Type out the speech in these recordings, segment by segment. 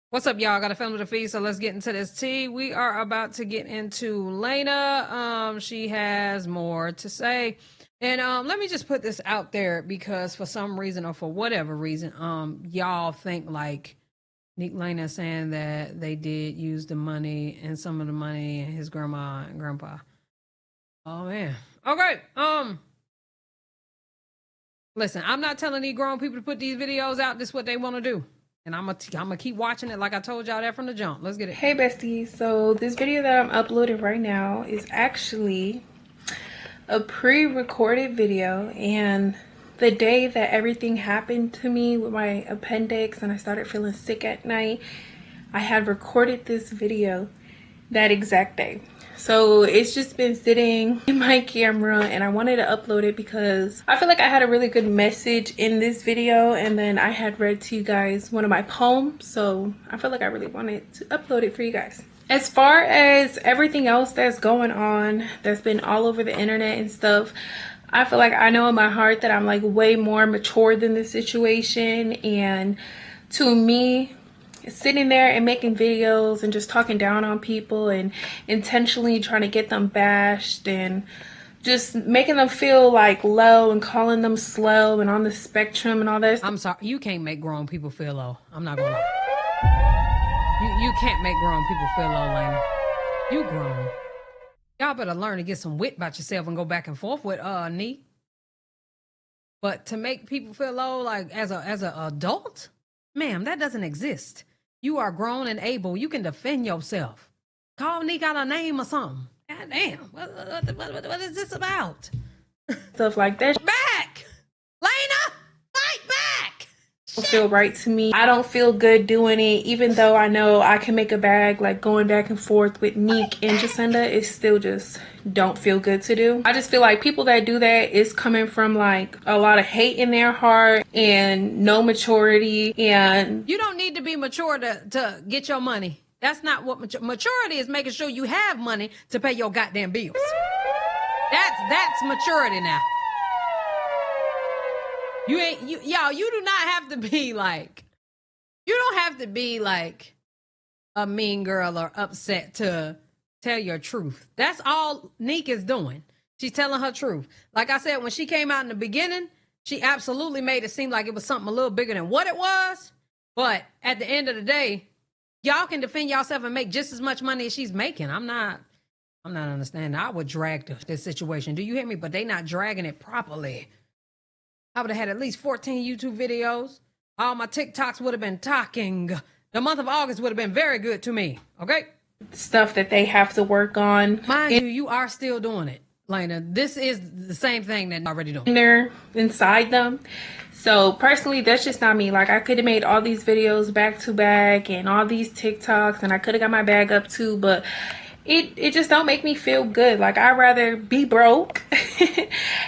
What's up, y'all? Got a film to the feed, so let's get into this tea. We are about to get into Laina. She has more to say. And let me just put this out there because for some reason or for whatever reason, y'all think like Nique Laina saying that they did use the money and some of the money and his grandma and grandpa. Oh man. Okay. Listen, I'm not telling these grown people to put these videos out. This is what they want to do. And I'm gonna keep watching it like I told y'all that from the jump. Let's get it. Hey besties, so this video that I'm uploading right now is actually a pre-recorded video, and the day that everything happened to me with my appendix and I started feeling sick at night, I had recorded this video that exact day. So it's just been sitting in my camera and I wanted to upload it because I feel like I had a really good message in this video, and then I had read to you guys one of my poems, so I feel like I really wanted to upload it for you guys. As far as everything else that's going on, that's been all over the internet and stuff, I feel like I know in my heart that I'm like way more mature than this situation, and to me, sitting there and making videos and just talking down on people and intentionally trying to get them bashed and just making them feel like low and calling them slow and on the spectrum and all that. I'm sorry, you can't make grown people feel low. I'm not gonna lie. You can't make grown people feel low, Laina. You grown. Y'all better learn to get some wit about yourself and go back and forth with Nique. But to make people feel low, like as an adult, ma'am, that doesn't exist. You are grown and able. You can defend yourself. Call Nique out a name or something. God damn. What is this about? Stuff like that. Back! Laina! Fight back! Don't feel right to me. I don't feel good doing it, even though I know I can make a bag. Like going back and forth with Nique and Jacinda, it still just don't feel good to do. I just feel like people that do that is coming from like a lot of hate in their heart and no maturity. And you don't need to be mature to get your money. That's not what maturity is. Making sure you have money to pay your goddamn bills. That's maturity now. Y'all, you do not have to be like, you don't have to be like a mean girl or upset to tell your truth. That's all Nique is doing. She's telling her truth. Like I said, when she came out in the beginning, she absolutely made it seem like it was something a little bigger than what it was. But at the end of the day, y'all can defend yourself and make just as much money as she's making. I'm not understanding. I would drag this situation. Do you hear me? But they not dragging it properly. I would have had at least 14 YouTube videos. All my TikToks would have been talking. The month of August would have been very good to me. Okay? Stuff that they have to work on. Mind you, you are still doing it, Laina. This is the same thing that already doing. They're inside them. So personally, that's just not me. Like I could have made all these videos back to back and all these TikToks, and I could have got my bag up too, but it just don't make me feel good. Like I'd rather be broke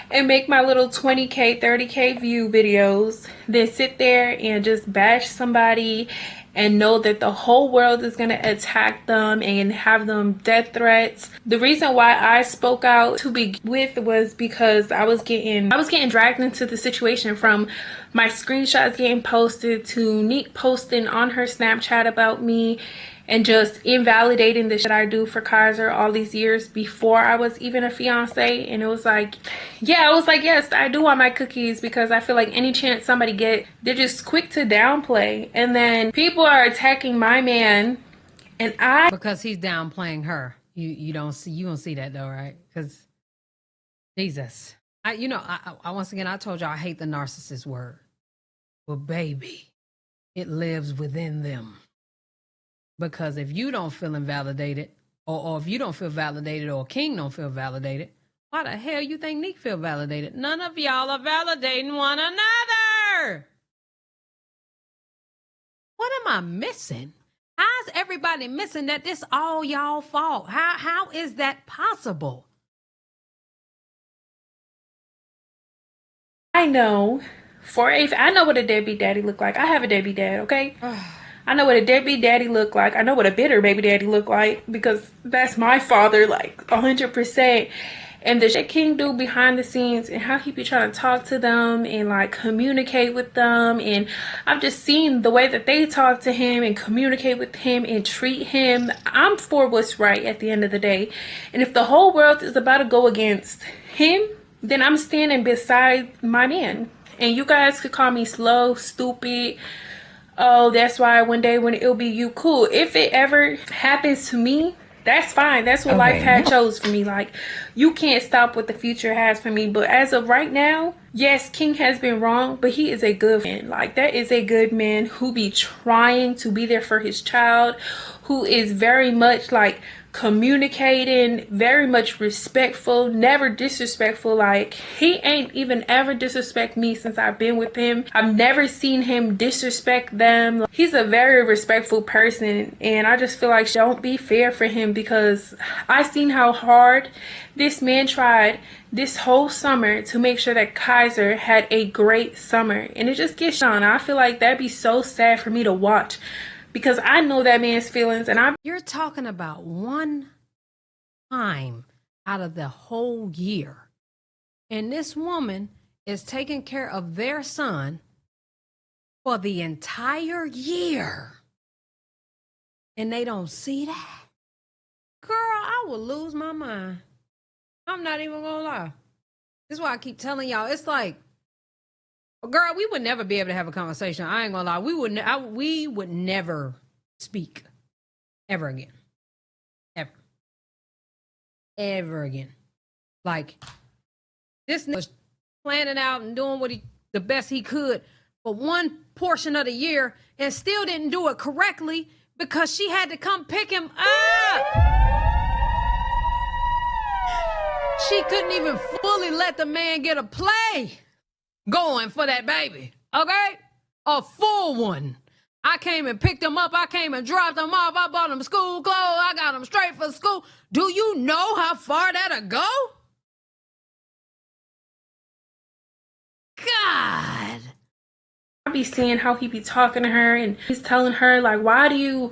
and make my little 20K 30K view videos than sit there and just bash somebody and know that the whole world is going to attack them and have them death threats. The reason why I spoke out to begin with was because I was getting dragged into the situation, from my screenshots getting posted to Nique posting on her Snapchat about me and just invalidating the shit I do for Kaiser all these years before I was even a fiance. And it was like, yeah, I was like, yes, I do want my cookies, because I feel like any chance somebody get, they're just quick to downplay. And then people are attacking my man, and because he's downplaying her. You don't see that though, right? Because Jesus, I once again, I told y'all I hate the narcissist word, but baby, it lives within them. Because if you don't feel invalidated, or if you don't feel validated, or King don't feel validated, why the hell you think Nique feel validated? None of y'all are validating one another. What am I missing? How's everybody missing that this all y'all fault? How is that possible? I know I know what a deadbeat daddy look like. I have a deadbeat dad, okay? I know what a deadbeat daddy look like. I know what a bitter baby daddy look like, because that's my father, like 100%. And the shit King do behind the scenes, and how he be trying to talk to them and like communicate with them. And I've just seen the way that they talk to him and communicate with him and treat him. I'm for what's right at the end of the day. And if the whole world is about to go against him, then I'm standing beside my man. And you guys could call me slow, stupid. Oh, that's why one day when it'll be you, cool. If it ever happens to me, that's fine. That's what life had chose for me. Like, you can't stop what the future has for me. But as of right now, yes, King has been wrong, but he is a good man. Like, that is a good man who be trying to be there for his child, who is very much like communicating, very much respectful, never disrespectful. Like, he ain't even ever disrespect me since I've been with him. I've never seen him disrespect them. He's a very respectful person, and I just feel like don't be fair for him, because I seen how hard this man tried this whole summer to make sure that Kaiser had a great summer, and it just gets on. I feel like that'd be so sad for me to watch, because I know that man's feelings. And you're talking about one time out of the whole year, and this woman is taking care of their son for the entire year, and they don't see that. Girl, I will lose my mind. I'm not even gonna lie. This is why I keep telling y'all. It's like, girl, we would never be able to have a conversation. I ain't gonna lie. We would never speak ever again. Ever again. Like, this nigga was planning out and doing the best he could for one portion of the year, and still didn't do it correctly because she had to come pick him up. She couldn't even fully let the man get a play going for that baby, okay? A full one. I came and picked him up. I came and dropped him off. I bought him school clothes. I got him straight for school. Do you know how far that'll go? God. I be seeing how he be talking to her, and he's telling her like, why do you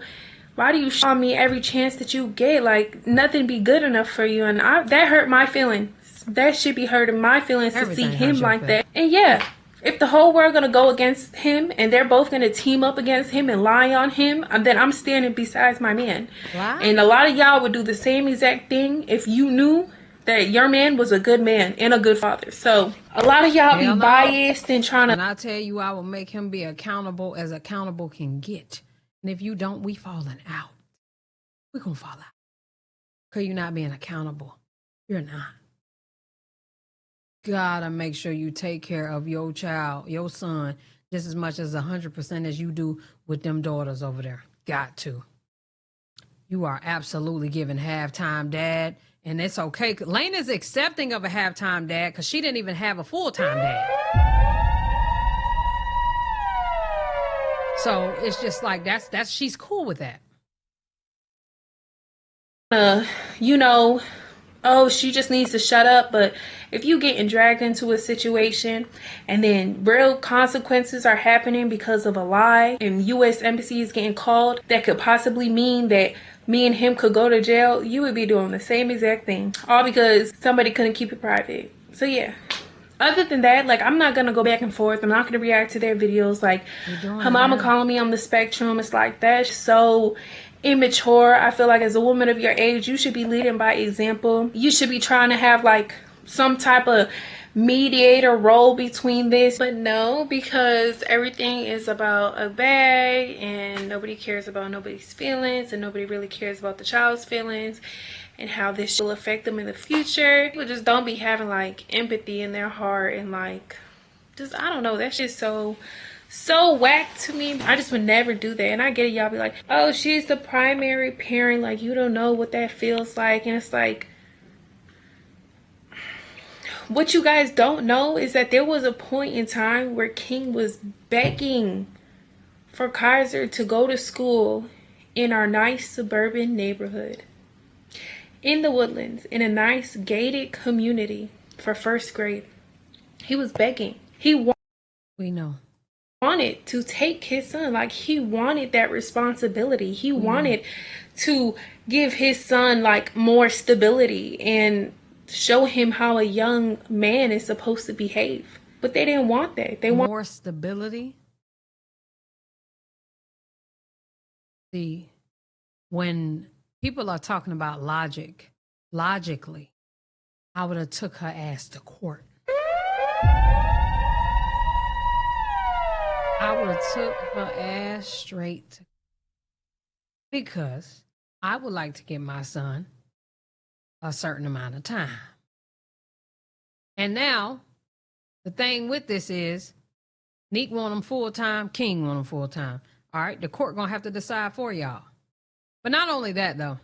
show me every chance that you get? Like, nothing be good enough for you. And that hurt my feelings. That should be hurting my feelings. Everything to see him like that. And yeah, if the whole world gonna go against him and they're both gonna team up against him and lie on him, then I'm standing beside my man. Wow. And a lot of y'all would do the same exact thing if you knew that your man was a good man and a good father. So a lot of y'all be biased and trying to. And I tell you, I will make him be accountable as accountable can get. And if you don't, we falling out. We gonna fall out. Because you're not being accountable. You're not. Gotta make sure you take care of your child, your son, just as much as 100% as you do with them daughters over there. Got to. You are absolutely giving halftime dad, and it's okay. Laina's accepting of a halftime dad because she didn't even have a full-time dad. So it's just like that's she's cool with that. Oh, she just needs to shut up. But if you getting dragged into a situation and then real consequences are happening because of a lie, and U.S. Embassy is getting called, that could possibly mean that me and him could go to jail, you would be doing the same exact thing. All because somebody couldn't keep it private. So yeah. Other than that, like, I'm not gonna go back and forth. I'm not gonna react to their videos. Like, her mama calling me on the spectrum. It's like, that's so immature. I feel like as a woman of your age, you should be leading by example. You should be trying to have like some type of mediator role between this. But no, because everything is about a bag, and nobody cares about nobody's feelings, and nobody really cares about the child's feelings and how this will affect them in the future. People just don't be having like empathy in their heart, and like, just, I don't know, that's just so whack to me. I just would never do that. And I get it, y'all be like, oh, she's the primary parent, like, you don't know what that feels like. And it's like, what you guys don't know is that there was a point in time where King was begging for Kaiser to go to school in our nice suburban neighborhood in the Woodlands, in a nice gated community, for first grade. He was begging. We know. Wanted to take his son. Like, he wanted that responsibility. He wanted to give his son like more stability. And show him how a young man is supposed to behave. But they didn't want that. They want more stability. See, when people are talking about logically, I would have took her ass to court. I would have took her ass straight to, because I would like to give my son a certain amount of time. And now, the thing with this is, Nique want him full-time, King want him full-time. All right, the court gonna have to decide for y'all. But not only that, though.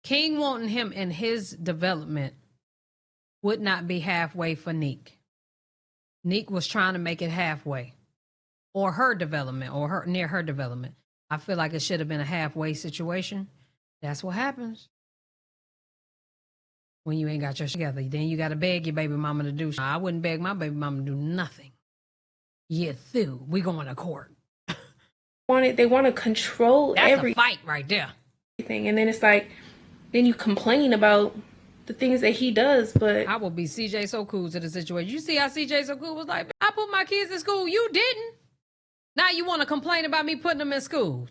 King wanting him in his development would not be halfway for Nique. Nique was trying to make it halfway. Or her development, or her near her development. I feel like it should have been a halfway situation. That's what happens when you ain't got your shit together. Then you got to beg your baby mama to do shit. I wouldn't beg my baby mama to do nothing. Yeah, through. We going to court. They want to control everything. That's a fight right there. And then it's like, then you complain about the things that he does, but I will be CJ so cool to the situation. You see how CJ so cool was like, I put my kids in school, you didn't. Now you want to complain about me putting them in school.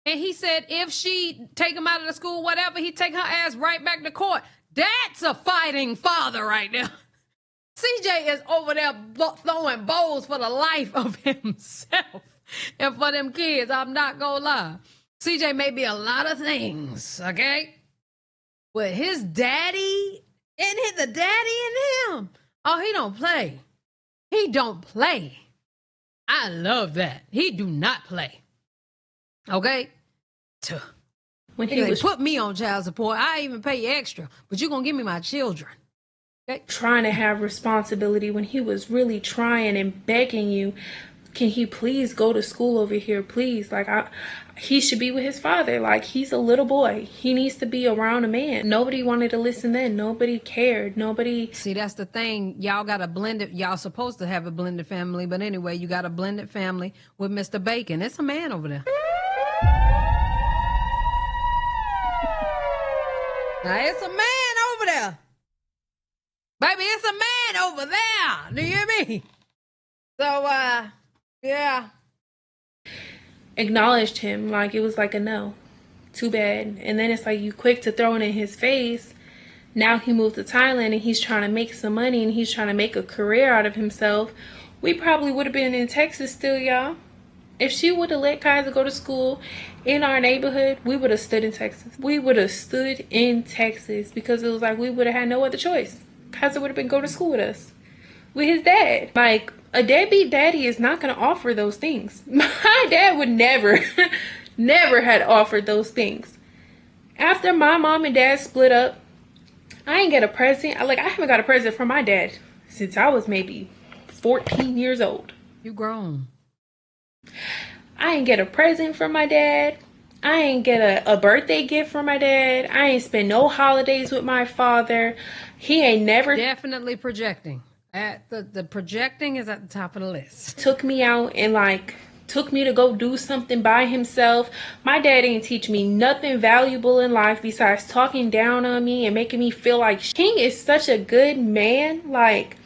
And he said if she take him out of the school, whatever, he take her ass right back to court. That's a fighting father right now. CJ is over there throwing bowls for the life of himself and for them kids. I'm not gonna lie. CJ may be a lot of things, okay? But his daddy and the daddy in him, oh, he don't play. He don't play. I love that. He do not play. Okay? When he put me on child support, I even pay you extra, but you're going to give me my children. Okay? Trying to have responsibility when he was really trying and begging you, can he please go to school over here, please? Like, he should be with his father. Like, he's a little boy. He needs to be around a man. Nobody wanted to listen then. Nobody cared. Nobody. See, that's the thing. Y'all got a blended, y'all supposed to have a blended family. But anyway, you got a blended family with Mr. Bacon. It's a man over there. Now, it's a man over there. Baby, it's a man over there. Do you hear me? So, yeah. Acknowledged him like it was like a no. Too bad. And then it's like you quick to throw it in his face. Now he moved to Thailand and he's trying to make some money and he's trying to make a career out of himself. We probably would have been in Texas still, y'all. If she would have let Kaiser go to school in our neighborhood, we would have stood in Texas. We would have stood in Texas because it was like we would have had no other choice. Kaiser would have been going to school with us. With his dad. Like, a deadbeat daddy is not going to offer those things. My dad would never, never had offered those things. After my mom and dad split up, I ain't get a present. I haven't got a present from my dad since I was maybe 14 years old. You grown. I ain't get a present from my dad. I ain't get a birthday gift from my dad. I ain't spend no holidays with my father. He ain't never... Definitely projecting. The projecting is at the top of the list. Took me out and took me to go do something by himself. My dad didn't teach me nothing valuable in life besides talking down on me and making me feel like King is such a good man. Like,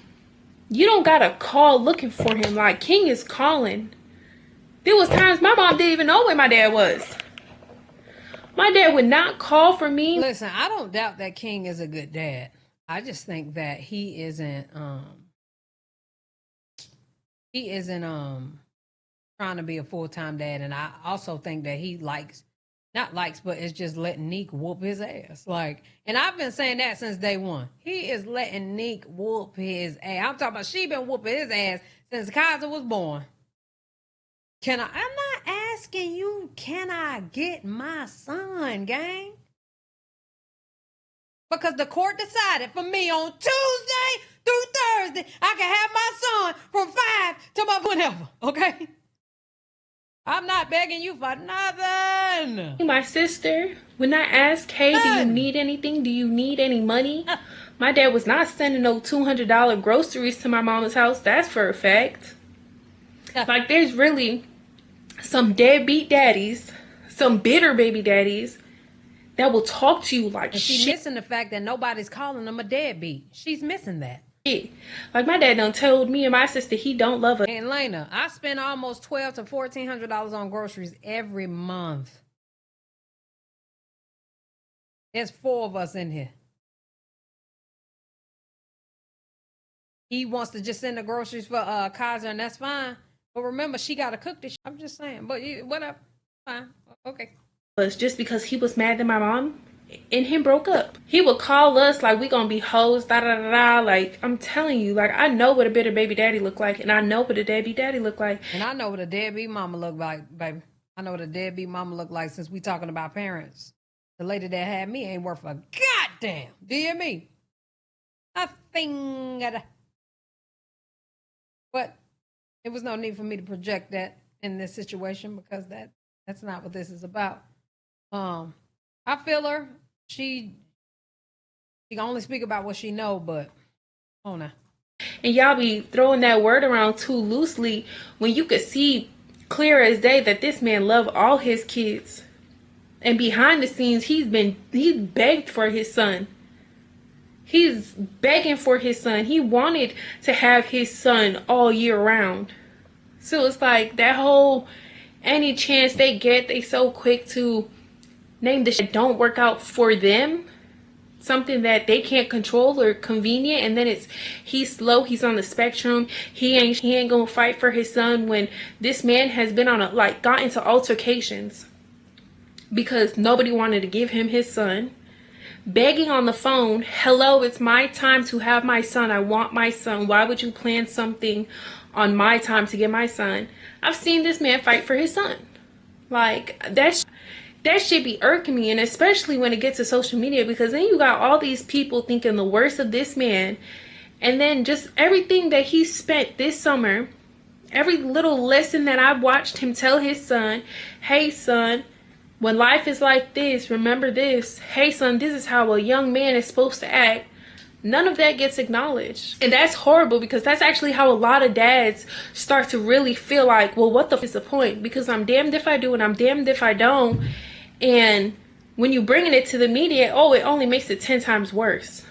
you don't gotta call looking for him. Like, King is calling. There was times my mom didn't even know where my dad was. My dad would not call for me. Listen, I don't doubt that King is a good dad. I just think that he isn't trying to be a full-time dad, and I also think that he but it's just letting Nique whoop his ass. Like, and I've been saying that since day one. He is letting Nique whoop his ass. I'm talking about she been whooping his ass since Kaiser was born. I'm not asking you, can I get my son, gang? Because the court decided for me on Tuesday through Thursday, I can have my son from 5 to my whenever, okay? I'm not begging you for nothing. My sister, when I asked, hey, do you need anything? Do you need any money? My dad was not sending no $200 groceries to my mama's house. That's for a fact. Like, there's really some deadbeat daddies, some bitter baby daddies that will talk to you like and she's shit. missing the fact that nobody's calling them a deadbeat. She's missing that. Like my dad done told me and my sister he don't love us. And Laina, I spend almost $1,200 to $1,400 on groceries every month. There's 4 of us in here. He wants to just send the groceries for Kaiser, and that's fine. But remember, she got to cook this. I'm just saying. But whatever. Fine. Okay. Just because he was mad that my mom and him broke up. He would call us like we gonna be hoes, da da da da. Like, I'm telling you, like, I know what a bitter baby daddy look like, and I know what a deadbeat daddy look like. And I know what a deadbeat mama look like, baby. I know what a deadbeat mama look like since we talking about parents. The lady that had me ain't worth a goddamn. Do you hear me? A thing. But there was no need for me to project that in this situation because that's not what this is about. I feel her. She can only speak about what she know, but oh no. And y'all be throwing that word around too loosely when you could see clear as day that this man loved all his kids. And behind the scenes, he's begged for his son. He's begging for his son. He wanted to have his son all year round. So it's like that whole, any chance they get, they so quick to name the shit that don't work out for them. Something that they can't control or convenient, and then he's slow, he's on the spectrum, he ain't gonna fight for his son, when this man has been on got into altercations because nobody wanted to give him his son, begging on the phone, hello, it's my time to have my son, I want my son, why would you plan something on my time to get my son? I've seen this man fight for his son. Like, that shit be irking me, and especially when it gets to social media, because then you got all these people thinking the worst of this man, and then just everything that he spent this summer, every little lesson that I've watched him tell his son, hey son, when life is like this, remember this, hey son, this is how a young man is supposed to act. None of that gets acknowledged. And that's horrible, because that's actually how a lot of dads start to really feel like, well, what the f is the point? Because I'm damned if I do and I'm damned if I don't. And when you bringing it to the media, oh, it only makes it 10 times worse.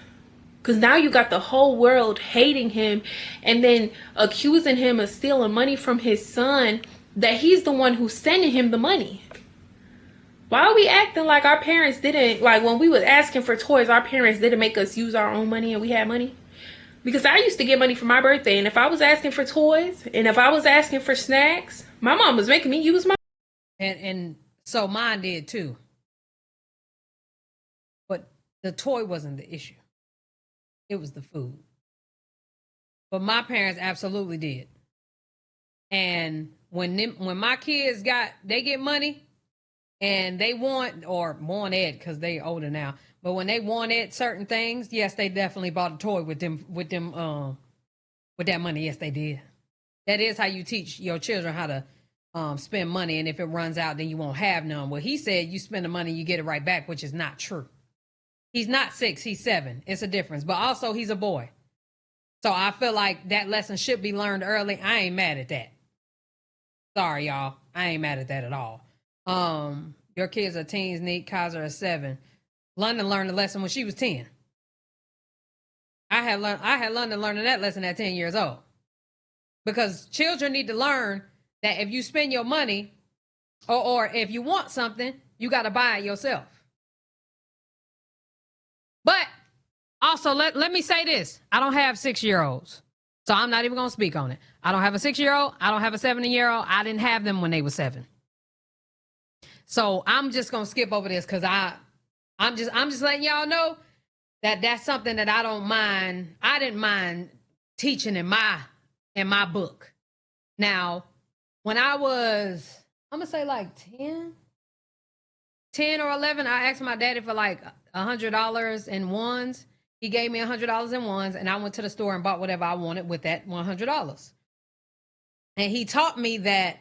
Because now you got the whole world hating him and then accusing him of stealing money from his son, that he's the one who's sending him the money. Why are we acting like our parents didn't, like when we was asking for toys, our parents didn't make us use our own money and we had money? Because I used to get money for my birthday, and if I was asking for toys and if I was asking for snacks, my mom was making me use my and so mine did too. But the toy wasn't the issue. It was the food. But my parents absolutely did. And when my kids get money and they want it because they older now, but when they wanted certain things, yes, they definitely bought a toy with that money. Yes, they did. That is how you teach your children how to spend money, and if it runs out, then you won't have none. Well, he said you spend the money, you get it right back, which is not true. He's not 6, he's 7. It's a difference. But also, he's a boy. So I feel like that lesson should be learned early. I ain't mad at that. Sorry, y'all. I ain't mad at that at all. Your kids are teens, Nique, Kaiser are 7. London learned the lesson when she was 10. I had London learning that lesson at 10 years old. Because children need to learn that if you spend your money or if you want something, you got to buy it yourself. But also, let me say this. I don't have 6-year-olds, so I'm not even going to speak on it. I don't have a 6-year-old. I don't have a 7-year-old. I didn't have them when they were 7. So I'm just going to skip over this because I'm just letting y'all know that that's something that I don't mind. I didn't mind teaching in my book. Now, when I was, I'm going to say like 10 or 11, I asked my daddy for like $100 in ones. He gave me $100 in ones, and I went to the store and bought whatever I wanted with that $100. And he taught me that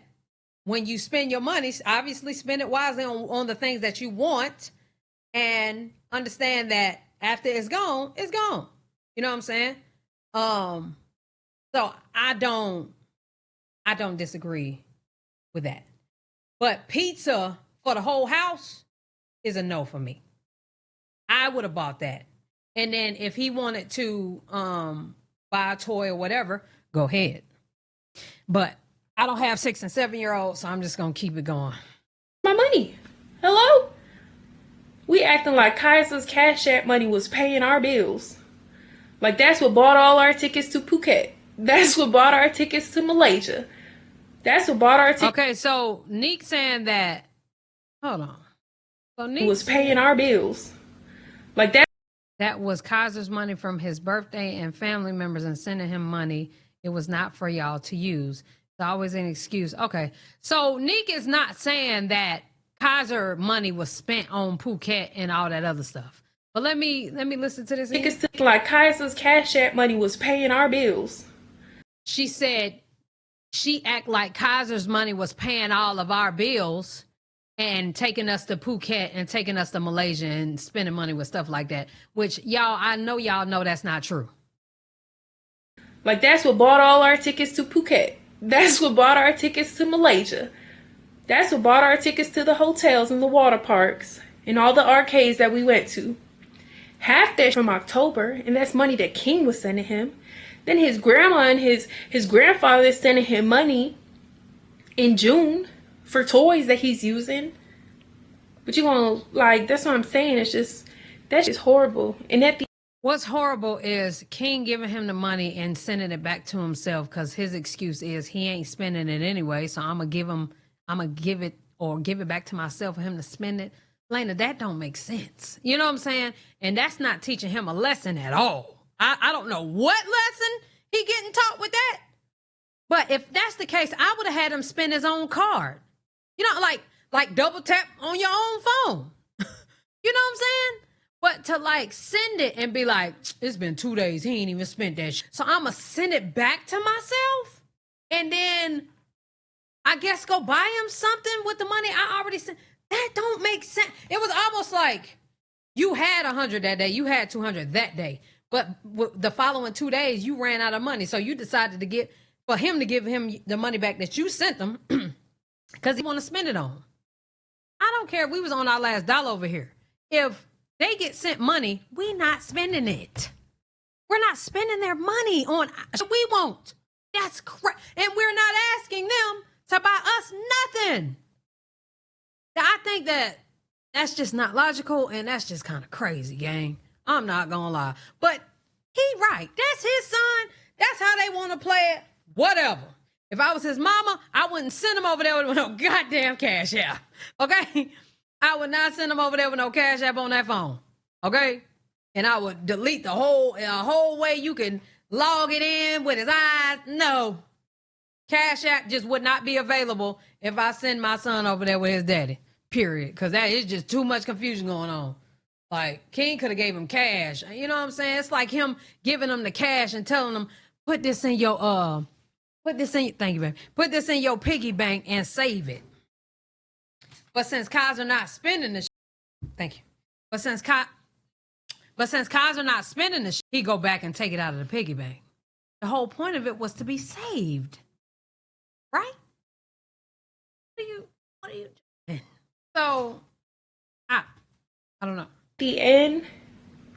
when you spend your money, obviously spend it wisely on the things that you want, and understand that after it's gone, it's gone. You know what I'm saying? So I don't disagree with that. But pizza for the whole house is a no for me. I would have bought that. And then if he wanted to buy a toy or whatever, go ahead. But I don't have 6 and 7 year olds, so I'm just gonna keep it going. My money. Hello? We acting like Kaiser's Cash App money was paying our bills. Like that's what bought all our tickets to Phuket. That's what bought our tickets to Malaysia. That's what bought our tickets. Okay, so Nique saying that. Hold on. So Nique was paying our bills. Like that. That was Kaiser's money from his birthday and family members and sending him money. It was not for y'all to use. It's always an excuse. Okay, so Nique is not saying that Kaiser money was spent on Phuket and all that other stuff. But let me listen to this again. It's like Kaiser's Cash App money was paying our bills. She said she act like Kaiser's money was paying all of our bills and taking us to Phuket and taking us to Malaysia and spending money with stuff like that. Which I know y'all know that's not true. Like that's what bought all our tickets to Phuket. That's what bought our tickets to Malaysia. That's what bought our tickets to the hotels and the water parks and all the arcades that we went to. Half that from October, and that's money that King was sending him. Then his grandma and his grandfather is sending him money in June for toys that he's using. But you gonna, like, that's what I'm saying. It's just, that's just horrible. And at the what's horrible is King giving him the money and sending it back to himself because his excuse is he ain't spending it anyway, so I'm gonna give it back to myself for him to spend it. Laina, that don't make sense. You know what I'm saying? And that's not teaching him a lesson at all. I don't know what lesson he getting taught with that. But if that's the case, I would have had him spend his own card. You know, like double tap on your own phone. You know what I'm saying? But to like send it and be like, it's been 2 days, he ain't even spent that shit. So I'ma send it back to myself and then I guess go buy him something with the money I already sent. That don't make sense. It was almost like you had 100 that day, you had 200 that day, but the following 2 days you ran out of money, so you decided to give him the money back that you sent him because he want to spend it on. I don't care if we was on our last dollar over here. If they get sent money, we not spending it. We're not spending their money on we won't. That's crap, and we're not asking them to buy us nothing. I think that's just not logical, and that's just kind of crazy, gang. I'm not gonna lie. But he right. That's his son. That's how they want to play it. Whatever. If I was his mama, I wouldn't send him over there with no goddamn Cash App. Okay? I would not send him over there with no Cash App on that phone. Okay? And I would delete the whole way you can log it in with his eyes. No. Cash App just would not be available if I send my son over there with his daddy. Period. Because that is just too much confusion going on. Like, King could have gave him cash. You know what I'm saying? It's like him giving him the cash and telling him, put this in your thank you, baby. Put this in your piggy bank and save it. But since Kaiser not spending the thank you. But since Kaiser not spending the he go back and take it out of the piggy bank. The whole point of it was to be saved. Right? What are you doing? So, I don't know. At the end,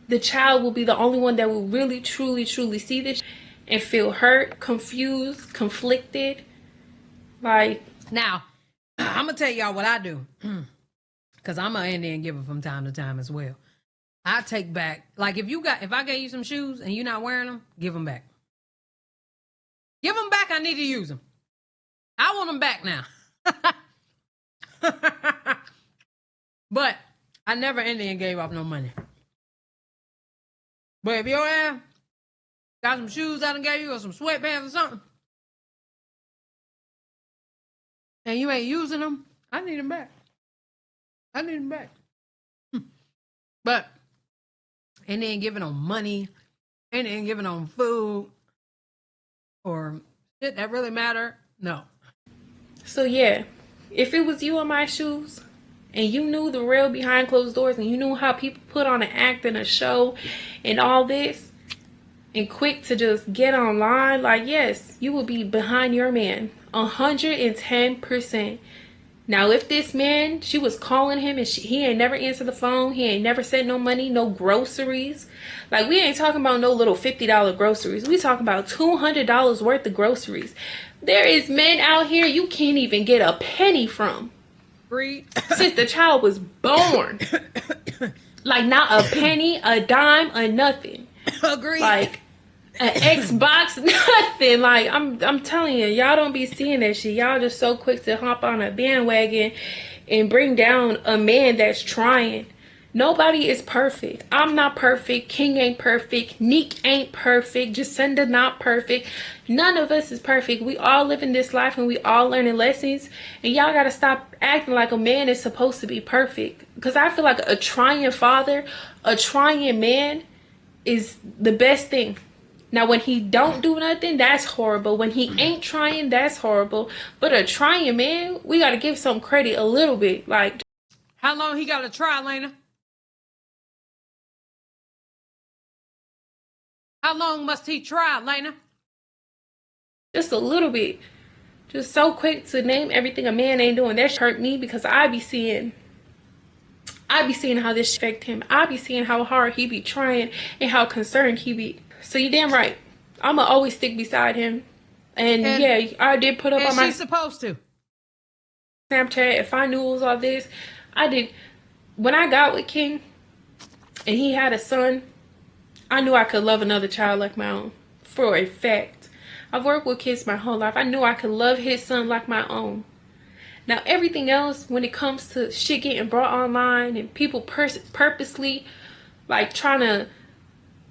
the child will be the only one that will really, truly, truly see this and feel hurt, confused, conflicted. Like, now, I'm going to tell y'all what I do. Because I'm an Indian giver from time to time as well. I take back, like if I gave you some shoes and you're not wearing them, give them back. Give them back. I need to use them. I want them back now. But I never Indian gave off no money. But if your ass got some shoes I done gave you or some sweatpants or something, and you ain't using them, I need them back. I need them back. But Indian giving on money, Indian giving on food, or shit that really matter, no. So yeah, if it was you in my shoes and you knew the real behind closed doors and you knew how people put on an act and a show and all this and quick to just get online, like yes, you would be behind your man 110%. Now, if this man, she was calling him and he ain't never answered the phone, he ain't never sent no money, no groceries. Like, we ain't talking about no little $50 groceries. We talking about $200 worth of groceries. There is men out here you can't even get a penny from. Agreed. Since the child was born. Like, not a penny, a dime, or nothing. Agreed. Like, an Xbox, nothing. Like, I'm telling you, y'all don't be seeing that shit. Y'all just so quick to hop on a bandwagon and bring down a man that's trying. Nobody is perfect. I'm not perfect. King ain't perfect. Nique ain't perfect. Jacinda not perfect. None of us is perfect. We all live in this life and we all learning lessons. And y'all gotta stop acting like a man is supposed to be perfect. Because I feel like a trying father, a trying man is the best thing. Now, when he don't do nothing, that's horrible. When he ain't trying, that's horrible. But a trying man, we got to give some credit a little bit. Like, how long he got to try, Laina? How long must he try, Laina? Just a little bit. Just so quick to name everything a man ain't doing. That hurt me because I be seeing how this affect him. I be seeing how hard he be trying and how concerned he be. So you damn right. I'ma always stick beside him. And yeah, I did put up on my she's supposed to Snapchat. If I knew it was all this, I did. When I got with King and he had a son, I knew I could love another child like my own. For a fact. I've worked with kids my whole life. I knew I could love his son like my own. Now, everything else, when it comes to shit getting brought online and people purposely like trying to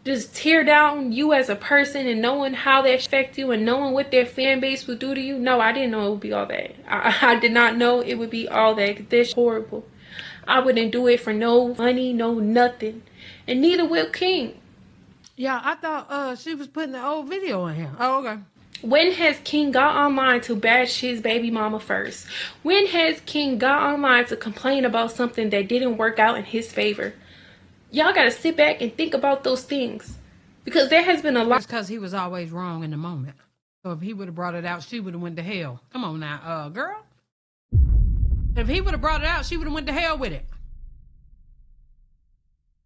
just tear down you as a person and knowing how they affect you and knowing what their fan base would do to you. No, I didn't know it would be all that. I did not know it would be all that. This horrible. I wouldn't do it for no money, no nothing. And neither will King. Yeah, I thought she was putting the old video in here. Oh, okay. When has King got online to bash his baby mama first? When has King got online to complain about something that didn't work out in his favor? Y'all gotta sit back and think about those things. Because there has been a lot. It's because he was always wrong in the moment. So if he would have brought it out, she would have went to hell. Come on now, girl. If he would have brought it out, she would have went to hell with it.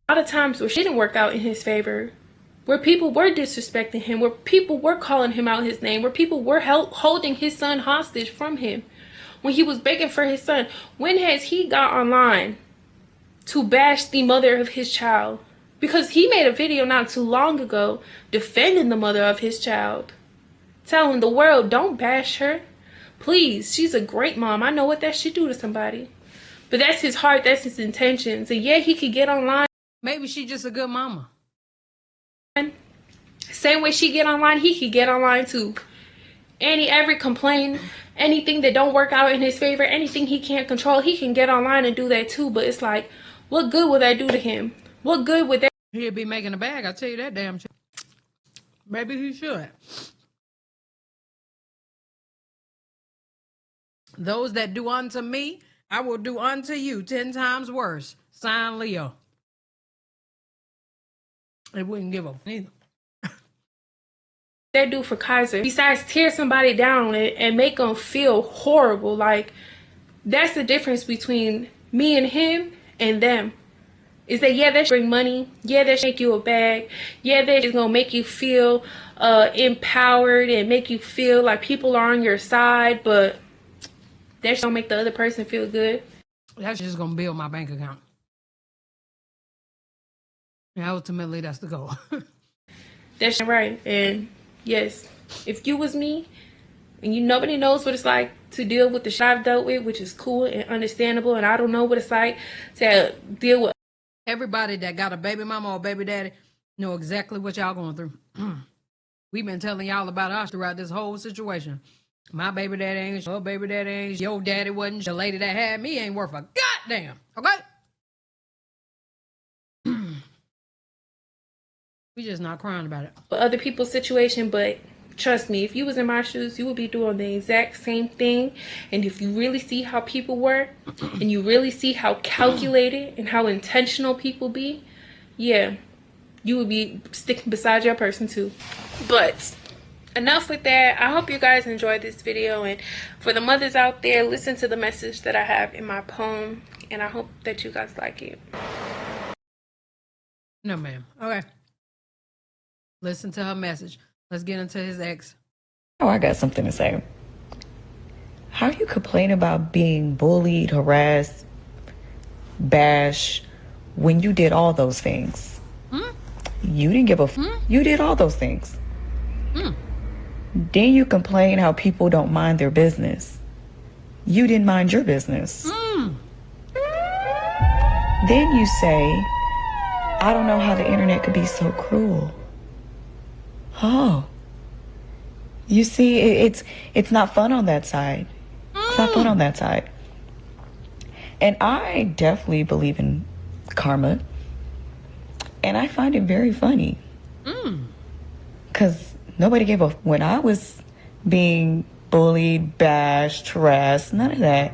A lot of times where she didn't work out in his favor. Where people were disrespecting him. Where people were calling him out his name. Where people were holding his son hostage from him. When he was begging for his son. When has he got online to bash the mother of his child? Because he made a video not too long ago defending the mother of his child. Telling the world, don't bash her. Please, she's a great mom. I know what that should do to somebody. But that's his heart, that's his intentions. And yeah, he could get online. Maybe she's just a good mama. Same way she get online, he could get online too. And he ever complain, anything that don't work out in his favor, anything he can't control, he can get online and do that too. But it's like, what good would that do to him? What good would that? He'd be making a bag, I tell you that damn shit. Maybe he should. Those that do unto me, I will do unto you 10 times worse. Sign Leo. It wouldn't give a either. That do for Kaiser, besides tear somebody down and make them feel horrible. Like, that's the difference between me and him and them. Is that, yeah, that should bring money. Yeah, that should make you a bag. Yeah, that is gonna make you feel empowered and make you feel like people are on your side. But that should make the other person feel good. That's just gonna build my bank account. And ultimately, that's the goal. That's right. And yes, if you was me, and nobody knows what it's like to deal with the shit I've dealt with, which is cool and understandable, and I don't know what it's like to deal with. Everybody that got a baby mama or baby daddy know exactly what y'all going through. We've been telling y'all about us throughout this whole situation. My baby daddy ain't, your baby daddy ain't, your daddy wasn't, the lady that had me ain't worth a goddamn, okay? We just not crying about it. For other people's situation, but trust me, if you was in my shoes, you would be doing the exact same thing. And if you really see how people work, and you really see how calculated and how intentional people be, yeah, you would be sticking beside your person too. But enough with that. I hope you guys enjoyed this video, and for the mothers out there, listen to the message that I have in my poem, and I hope that you guys like it. No, ma'am. Okay. Listen to her message. Let's get into his ex. Oh, I got something to say. How you complain about being bullied, harassed, bashed when you did all those things? You didn't give a You did all those things. Then you complain how people don't mind their business. You didn't mind your business. Then you say, I don't know how the internet could be so cruel. Oh. You see, it's not fun on that side. It's not fun on that side. And I definitely believe in karma. And I find it very funny. Because nobody gave a... When I was being bullied, bashed, harassed, none of that.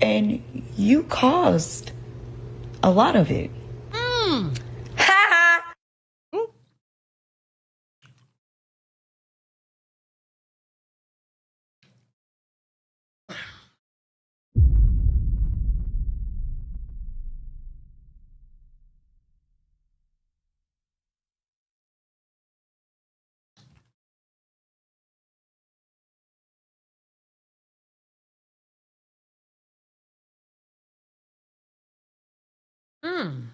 And you caused a lot of it.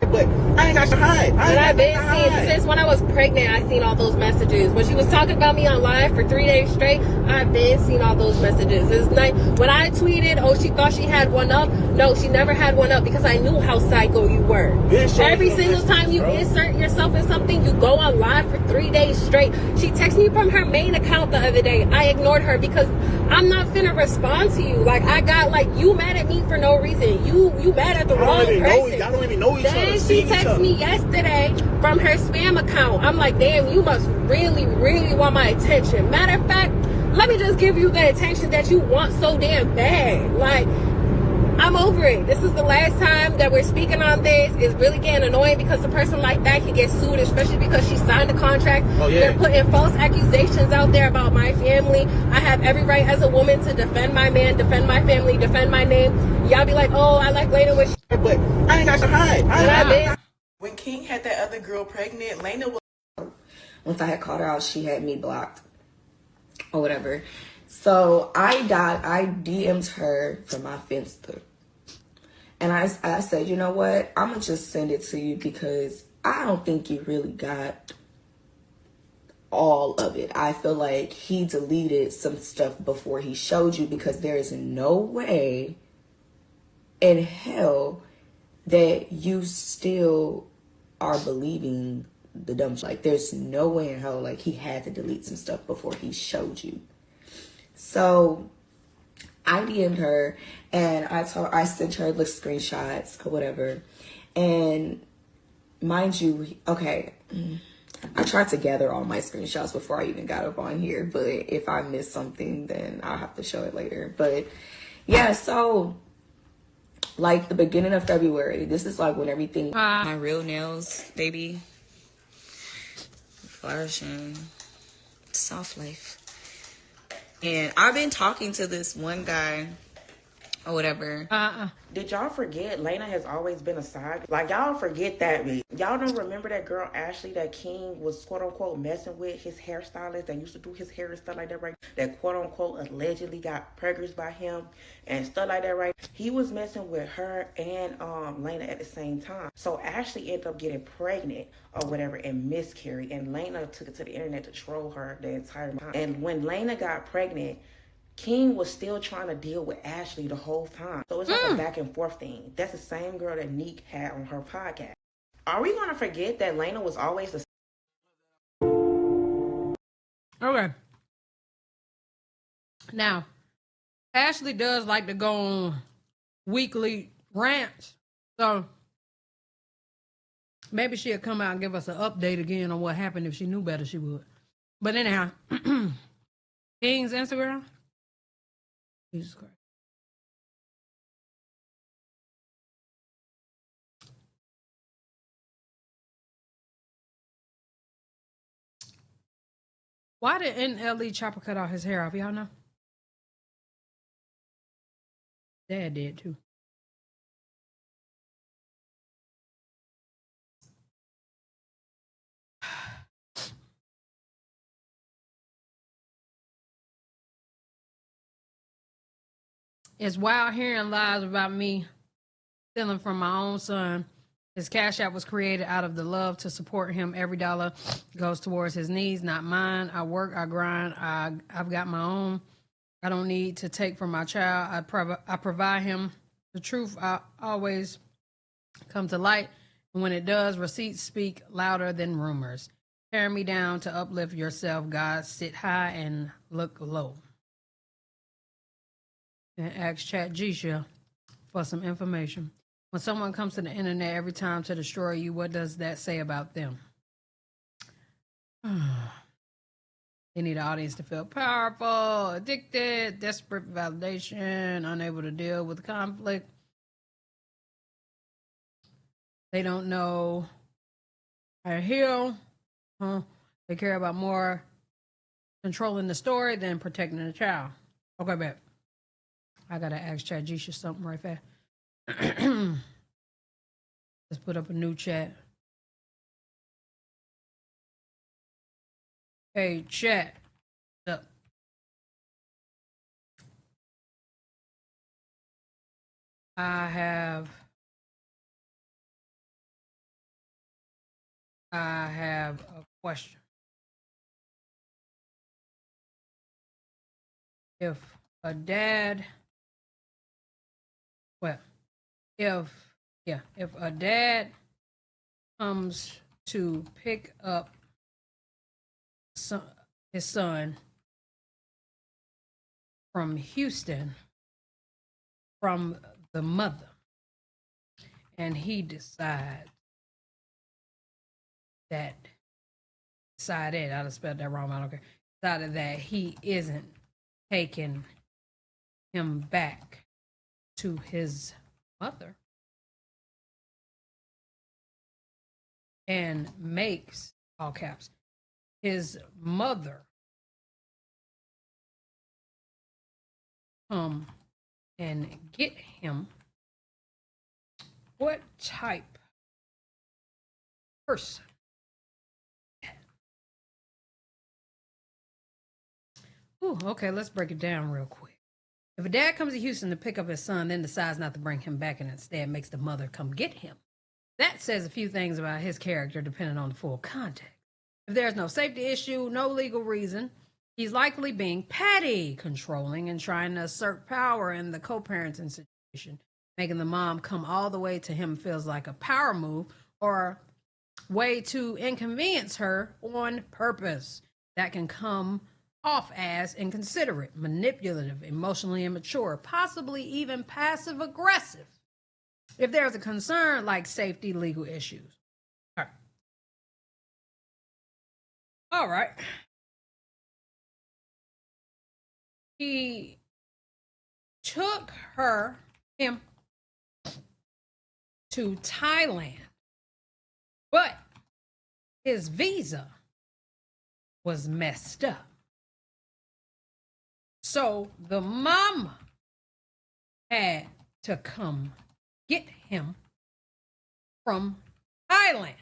But I ain't got to hide. But I've been seeing, since when I was pregnant, I seen all those messages. When she was talking about me on live for 3 days straight, I've been seeing all those messages. It's like, when I tweeted, oh, she thought she had one up. No, she never had one up because I knew how psycho you were. Every single time you insert yourself in something, you go on live for 3 days straight. She texted me from her main account the other day. I ignored her because I'm not finna respond to you. Like, I got, like, you mad at me for no reason. You mad at the wrong person. Y'all don't even know each other. Then she texted me yesterday from her spam account. I'm like, damn, you must really, really want my attention. Matter of fact, let me just give you the attention that you want so damn bad. Like, I'm over it. This is the last time that we're speaking on this. It's really getting annoying because a person like that can get sued, especially because she signed a contract. Oh, yeah. They're putting false accusations out there about my family. I have every right as a woman to defend my man, defend my family, defend my name. Y'all be like, oh, I like Laina with But I ain't got to hide. When King had that other girl pregnant, Laina was... Once I had called her out, she had me blocked or whatever. So I DM'd her from my Finsta. And I said, you know what? I'm going to just send it to you because I don't think you really got all of it. I feel like he deleted some stuff before he showed you because there is no way in hell that you still are believing the dumb shit. Like, there's no way in hell, like, he had to delete some stuff before he showed you. So I DM'd her and I sent her the screenshots or whatever. And mind you, okay, I tried to gather all my screenshots before I even got up on here, but if I missed something, then I'll have to show it later. But yeah, so like the beginning of February, this is like when everything... My real nails, baby. Flourishing. Soft life. And I've been talking to this one guy or whatever. Did y'all forget Laina has always been a side? Like, y'all forget that bitch. Y'all don't remember that girl Ashley that King was quote unquote messing with, his hairstylist that used to do his hair and stuff like that, right? That quote unquote allegedly got preggers by him and stuff like that, right? He was messing with her and Laina at the same time. So Ashley ended up getting pregnant or whatever and miscarried, and Laina took it to the internet to troll her the entire time. And when Laina got pregnant, King was still trying to deal with Ashley the whole time. So it's like a back and forth thing. That's the same girl that Nique had on her podcast. Are we going to forget that Laina was always the... Okay. Now, Ashley does like to go on weekly rants. So maybe she'll come out and give us an update again on what happened. If she knew better, she would. But anyhow, King's Instagram. Jesus Christ. Why did NLE Chopper cut off his hair off? Y'all know? Dad did too. It's wild hearing lies about me stealing from my own son. His Cash App was created out of the love to support him. Every dollar goes towards his needs, not mine. I work, I grind, I've got my own. I don't need to take from my child. I provide him the truth. I always come to light. And when it does, receipts speak louder than rumors. Tear me down to uplift yourself, God. Sit high and look low. And ask Chat Gisha for some information. When someone comes to the internet every time to destroy you, what does that say about them? They need an audience to feel powerful, addicted, desperate for validation, unable to deal with conflict. They don't know how to heal. They care about more controlling the story than protecting the child. Okay, bet. I gotta ask ChatGisha something right fast. Let's put up a new chat. Hey, chat. What's up? I have a question. If a dad comes to pick up his son from Houston from the mother, and he decided I spelled that wrong, I don't care, decided that he isn't taking him back to his mother, and makes, all caps, his mother come and get him, what type of person? Ooh, okay, let's break it down real quick. If a dad comes to Houston to pick up his son, then decides not to bring him back and instead makes the mother come get him, that says a few things about his character depending on the full context. If there's no safety issue, no legal reason, he's likely being petty, controlling, and trying to assert power in the co-parenting situation. Making the mom come all the way to him feels like a power move or way to inconvenience her on purpose. That can come off as inconsiderate, manipulative, emotionally immature, possibly even passive aggressive. If there's a concern like safety, legal issues. All right. He took him to Thailand, but his visa was messed up. So the mama had to come get him from Thailand. ...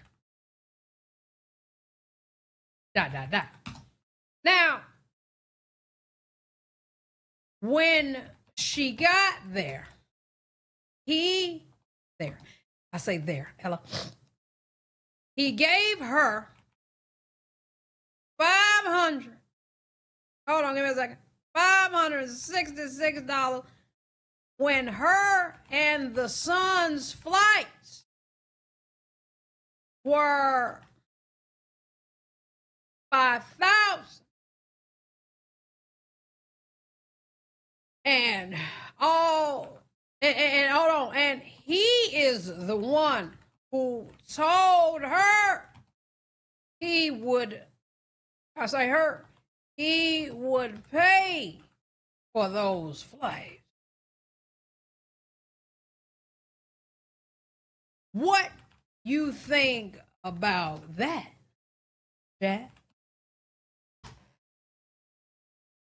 Now, when she got there, Ella, he gave her 500. Hold on, give me a second. $566 when her and the son's flights were 5,000. And hold on, and he is the one who told her he would pay for those flights. What you think about that, Jack?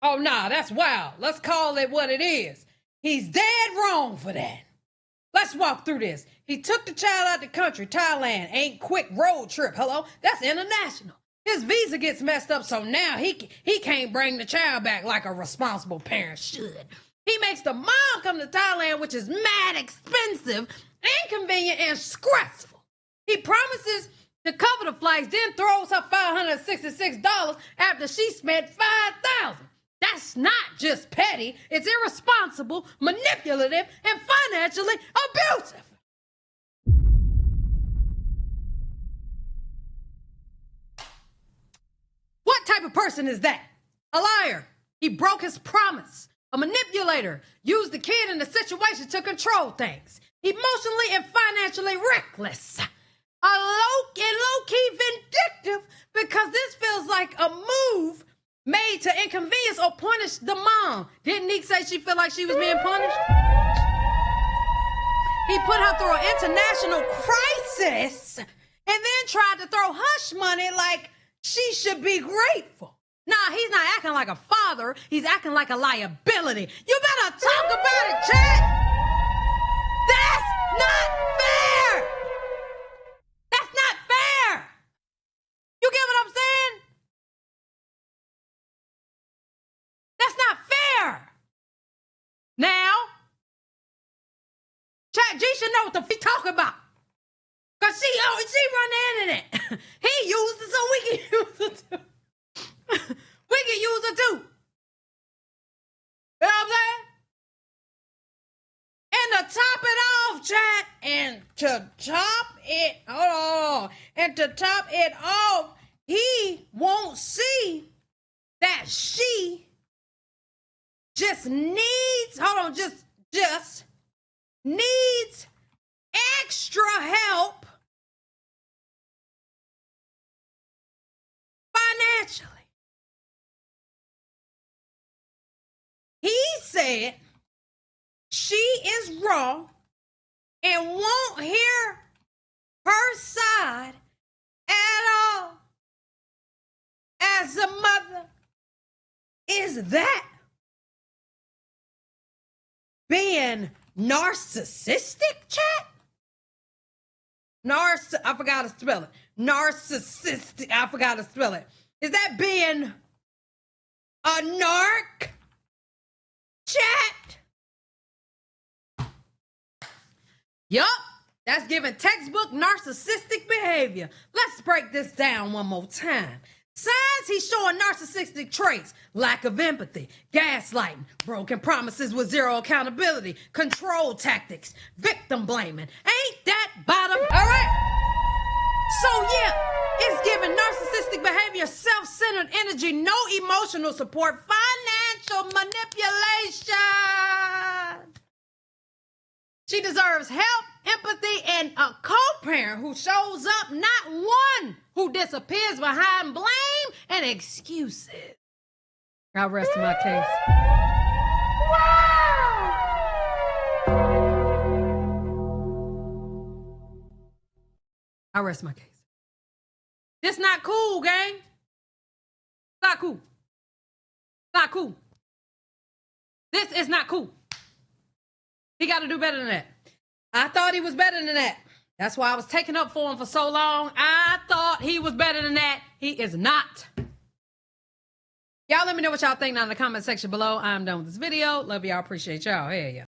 Oh, nah, that's wild. Let's call it what it is. He's dead wrong for that. Let's walk through this. He took the child out the country. Thailand ain't quick road trip. Hello? That's international. His visa gets messed up, so now he can't bring the child back like a responsible parent should. He makes the mom come to Thailand, which is mad expensive, inconvenient, and stressful. He promises to cover the flights, then throws her $566 after she spent $5,000. That's not just petty, it's irresponsible, manipulative, and financially abusive. What type of person is that? A liar. He broke his promise. A manipulator. Used the kid in the situation to control things. Emotionally and financially reckless. A low-key vindictive, because this feels like a move made to inconvenience or punish the mom. Didn't Nique say she felt like she was being punished? He put her through an international crisis and then tried to throw hush money like she should be grateful. Nah, he's not acting like a father. He's acting like a liability. You better talk about it, Chad. That's not fair. That's not fair. You get what I'm saying? That's not fair. Now, Chad G should know what the f*** talking about. Because she run the internet. He used it so we can use it too. We can use it too. You know what I'm saying? And to top it off, Chad, and to top it off, he won't see that she just needs, just needs extra help financially. He said she is wrong and won't hear her side at all. As a mother, is that being narcissistic, chat? I forgot to spell it. Narcissistic. I forgot to spell it. Is that being a narc, chat? Yup. That's giving textbook narcissistic behavior. Let's break this down one more time. Signs he's showing narcissistic traits: lack of empathy, gaslighting, broken promises with zero accountability, control tactics, victim blaming. Ain't that bottom? All right? So yeah, it's giving narcissistic behavior, self-centered energy, no emotional support, financial manipulation. She deserves help, empathy, and a co-parent who shows up, not one who disappears behind blame and excuses. I rest my case. I rest my case. This not cool, gang. Not cool. Not cool. This is not cool. He got to do better than that. I thought he was better than that. That's why I was taking up for him for so long. I thought he was better than that. He is not. Y'all let me know what y'all think down in the comment section below. I'm done with this video. Love y'all. Appreciate y'all. Hey, yeah.